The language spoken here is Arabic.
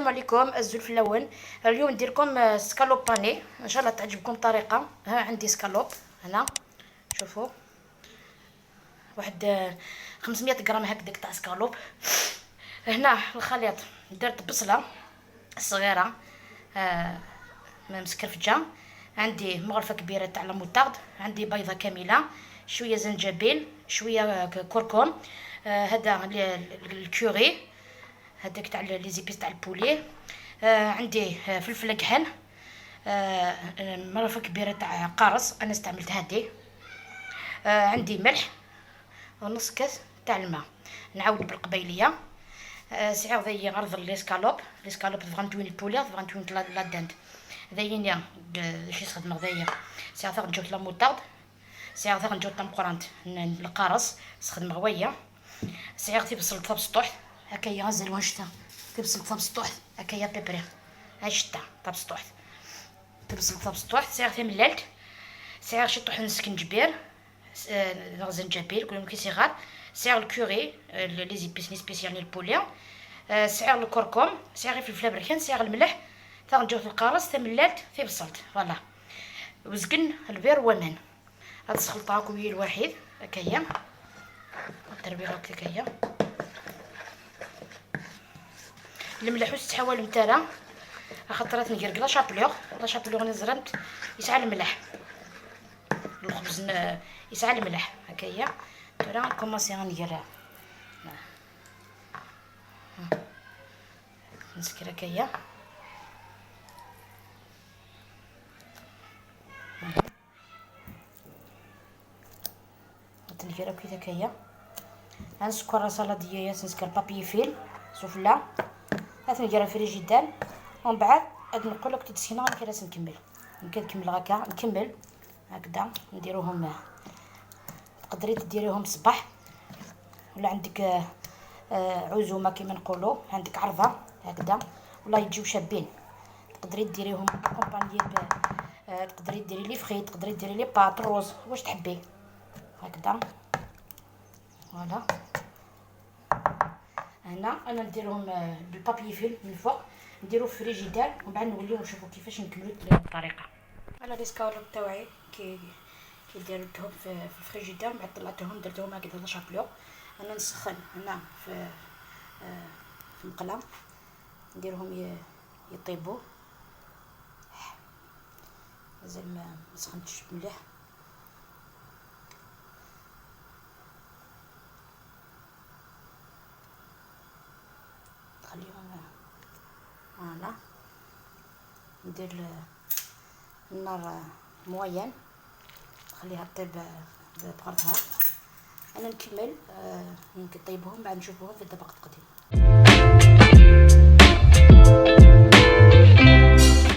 السلام عليكم الزلفلاون. اليوم ندير لكم سكالوب باني، ان شاء الله تعجبكم الطريقه. ها عندي سكالوب هنا، شوفوا واحد 500 غرام هكذاك تاع سكالوب. هنا الخليط درت بصله صغيره مسكرفجه، عندي مغرفه كبيره تاع لاموطارد، عندي بيضه كامله، شويه زنجبيل، شويه كركم، هذا الكوري هذاك تاع لي زيبيس تاع البولي، عندي فلفل كحل، مغرفه كبيره تاع قارص انا استعملت هذه، عندي ملح ونص كاس تاع الماء. نعاود بالقبيليه. سعر ذي غرض ليسكالوب تبغى توين البولي تبغى توين لا دند ذيني شي خدمه ذي ساعه ثاغ نجوت لا موطارد، ساعه ثاغ نجوت طمقرانت القارص خدمه غويه، ساعه تبصل طاب سطوح هكايا غزل وانشتا تبصل طاب سطوح هكايا بيبري هاي شتا طاب سطوح تبصل طاب سطوح، ساعه ملالت، ساعه شي طحن سكنجبير، زنجبيل كلهم كي صغار، ساعه الكوري لي زيبيس لي سبيسيال البوليا، ساعه الكركم، ساعه فلفل بركان، ساعه الملح، تا نجوت القارص تملالت في بصلت فوالا، وزقن البير ومن هاد الخلطه كويل واحد هكايا التربيله هكايا. الملح والسحوال نتاعها خاطرات نقرق لا شابلوغ نزرمت يسعى الملح الخبز يسعى الملح هكايا. ترى نكوماسي غندير نسكر هكايا نديرها كي هكايا. غنسكر راسالا ديالي نسكر بابي فيل سفله هات نديرها في فريجيدان، ومن بعد هاد نقول لك تسخينه غير نكمل هكا نكمل هكذا نديروهم. تقدري ديريهم صباح ولا عندك عزومه كيما نقولوا عندك عرضه هكذا ولا يجيو شابين، تقدري ديريهم اكومبانيي تقدري ديري لي فريت، تقدري ديري لي باط روز واش تحبي هكذا فوالا. هنا انا نديرهم بالبابي فيل من فوق نديرو في فريجيدار، ومن بعد نوليو نشوفو كيفاش نكملو الطريقه. انا لي سكالوب تاعي كي درتهم في الفريجيدار، من بعد طلعتهم درتهم هكذا لا شابلو. انا نسخن هنا في مقله نديرهم يطيبوا مازال ما سخنتش مليح. نخليهم فوالا، ندير النار موين نخليها طيب بغرضها. انا نكمل نطيبهم بعد نشوفوهم في الطبق القديم.